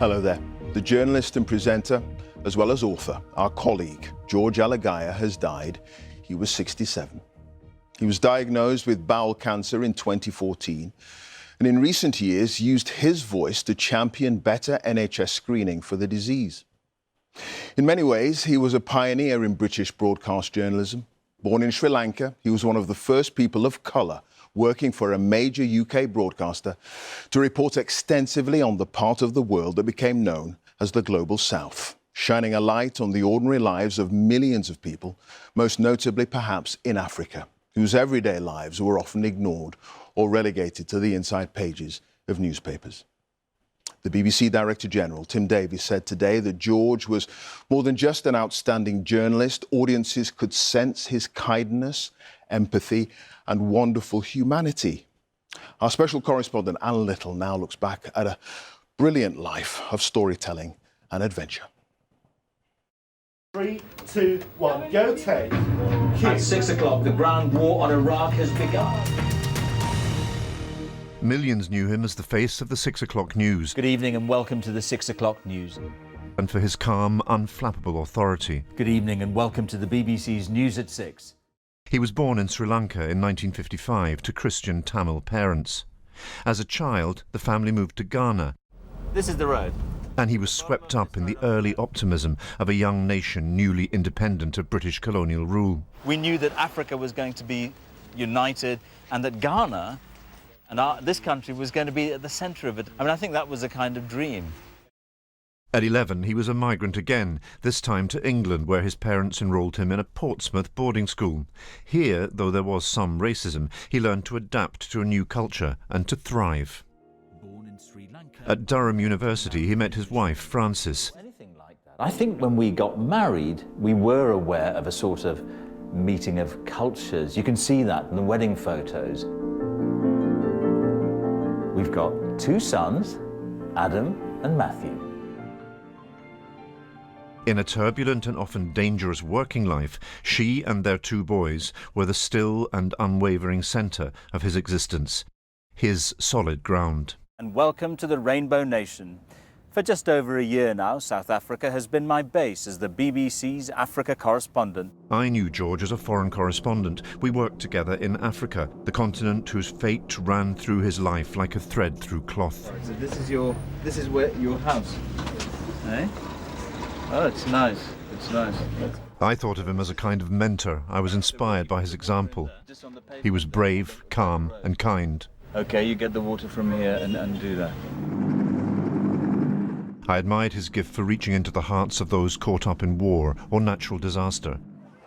Hello there. The journalist and presenter, as well as author, our colleague, George Alagiah, has died. He was 67. He was diagnosed with bowel cancer in 2014, and in recent years used his voice to champion better NHS screening for the disease. In many ways, he was a pioneer in British broadcast journalism. Born in Sri Lanka, he was one of the first people of colour working for a major UK broadcaster to report extensively on the part of the world that became known as the Global South, shining a light on the ordinary lives of millions of people, most notably perhaps in Africa, whose everyday lives were often ignored or relegated to the inside pages of newspapers. The BBC Director General, Tim Davies, said today that George was more than just an outstanding journalist. Audiences could sense his kindness, empathy, and wonderful humanity. Our special correspondent, Anne Little, now looks back at a brilliant life of storytelling and adventure. 3, 2, 1, go take. At 6 o'clock, the ground war on Iraq has begun. Millions knew him as the face of the 6 o'clock news. Good evening and welcome to the 6 o'clock news. And for his calm, unflappable authority. Good evening and welcome to the BBC's News at 6. He was born in Sri Lanka in 1955 to Christian Tamil parents. As a child, the family moved to Ghana. This is the road. And he was swept up in the early optimism of a young nation newly independent of British colonial rule. We knew that Africa was going to be united and that Ghana and this country was going to be at the centre of it. I mean, I think that was a kind of dream. At 11, he was a migrant again, this time to England, where his parents enrolled him in a Portsmouth boarding school. Here, though there was some racism, he learned to adapt to a new culture and to thrive. Born in Sri Lanka. At Durham University, he met his wife, Frances. Anything like that. I think when we got married, we were aware of a sort of meeting of cultures. You can see that in the wedding photos. We've got 2 sons, Adam and Matthew. In a turbulent and often dangerous working life, she and their 2 boys were the still and unwavering centre of his existence, his solid ground. And welcome to the Rainbow Nation. For just over a year now, South Africa has been my base as the BBC's Africa correspondent. I knew George as a foreign correspondent. We worked together in Africa, the continent whose fate ran through his life like a thread through cloth. So this is your house, eh? Oh, it's nice. It's nice. I thought of him as a kind of mentor. I was inspired by his example. He was brave, calm, and kind. Okay, you get the water from here and do that. I admired his gift for reaching into the hearts of those caught up in war or natural disaster,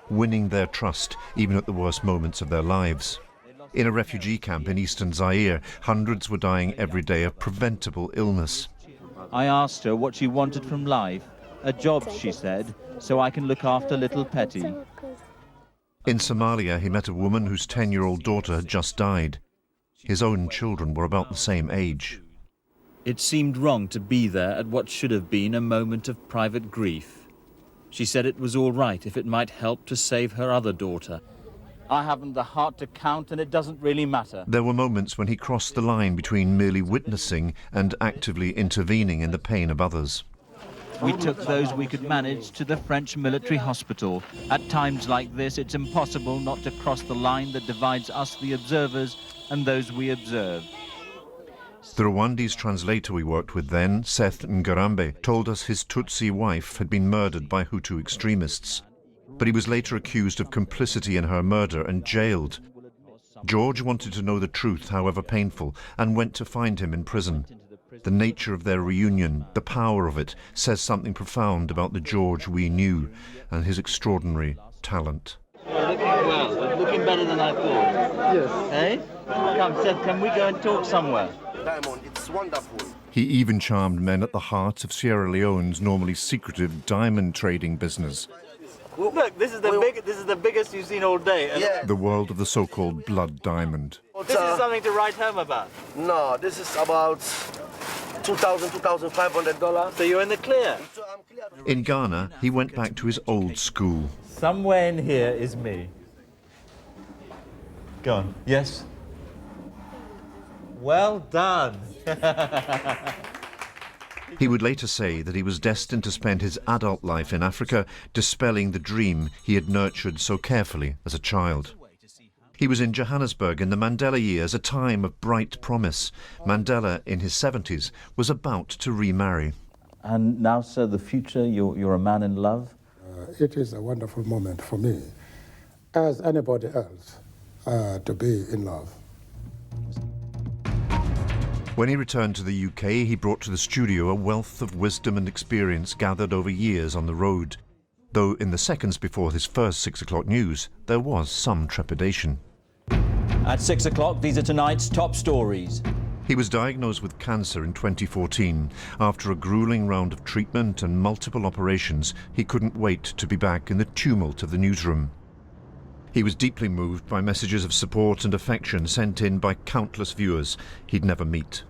winning their trust even at the worst moments of their lives. In a refugee camp in eastern Zaire, hundreds were dying every day of preventable illness. I asked her what she wanted from life. A job, she said, so I can look after little Petty. In Somalia, he met a woman whose 10-year-old daughter had just died. His own children were about the same age. It seemed wrong to be there at what should have been a moment of private grief. She said it was all right if it might help to save her other daughter. I haven't the heart to count, and it doesn't really matter. There were moments when he crossed the line between merely witnessing and actively intervening in the pain of others. We took those we could manage to the French military hospital. At times like this, it's impossible not to cross the line that divides us, the observers, and those we observe. The Rwandese translator we worked with then, Seth Ngarambe, told us his Tutsi wife had been murdered by Hutu extremists. But he was later accused of complicity in her murder and jailed. George wanted to know the truth, however painful, and went to find him in prison. The nature of their reunion, the power of it, says something profound about the George we knew and his extraordinary talent. We're looking well. We're looking better than I thought. Yes. Hey? Come, Seth, can we go and talk somewhere? Diamond, it's wonderful. He even charmed men at the heart of Sierra Leone's normally secretive diamond trading business. Look, this is the biggest you've seen all day. Yeah. The world of the so-called blood diamond. This is something to write home about. No, this is about $2,000, $2,500. So you're in the clear. In Ghana, he went back to his old school. Somewhere in here is me. Go on. Yes? Well done. He would later say that he was destined to spend his adult life in Africa dispelling the dream he had nurtured so carefully as a child. He was in Johannesburg in the Mandela years, a time of bright promise. Mandela, in his 70s, was about to remarry. And now, sir, the future, you're a man in love? It is a wonderful moment for me, as anybody else, to be in love. When he returned to the UK, he brought to the studio a wealth of wisdom and experience gathered over years on the road. Though in the seconds before his first 6 o'clock news, there was some trepidation. At 6 o'clock, these are tonight's top stories. He was diagnosed with cancer in 2014. After a grueling round of treatment and multiple operations, he couldn't wait to be back in the tumult of the newsroom. He was deeply moved by messages of support and affection sent in by countless viewers he'd never meet.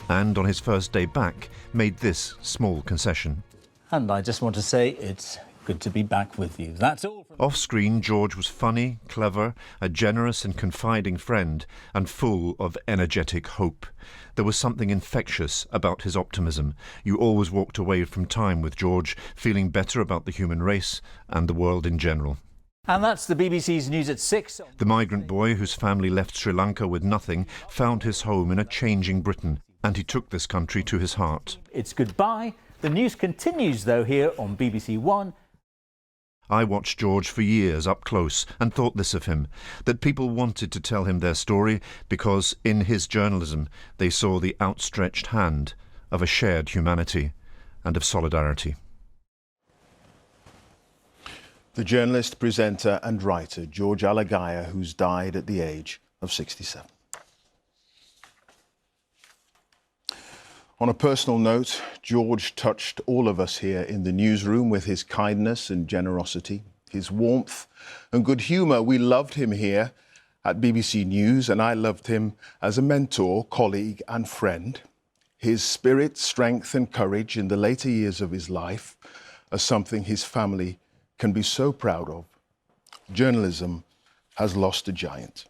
And on his first day back, made this small concession. And I just want to say it's good to be back with you. That's all. Off-screen, George was funny, clever, a generous and confiding friend, and full of energetic hope. There was something infectious about his optimism. You always walked away from time with George feeling better about the human race and the world in general. And that's the BBC's News at 6. The migrant boy whose family left Sri Lanka with nothing found his home in a changing Britain, and he took this country to his heart. It's goodbye. The news continues, though, here on BBC One. I watched George for years up close and thought this of him, that people wanted to tell him their story because in his journalism they saw the outstretched hand of a shared humanity and of solidarity. The journalist, presenter and writer George Alagiah, who's died at the age of 67. On a personal note, George touched all of us here in the newsroom with his kindness and generosity, his warmth and good humour. We loved him here at BBC News, and I loved him as a mentor, colleague and friend. His spirit, strength and courage in the later years of his life are something his family can be so proud of. Journalism has lost a giant.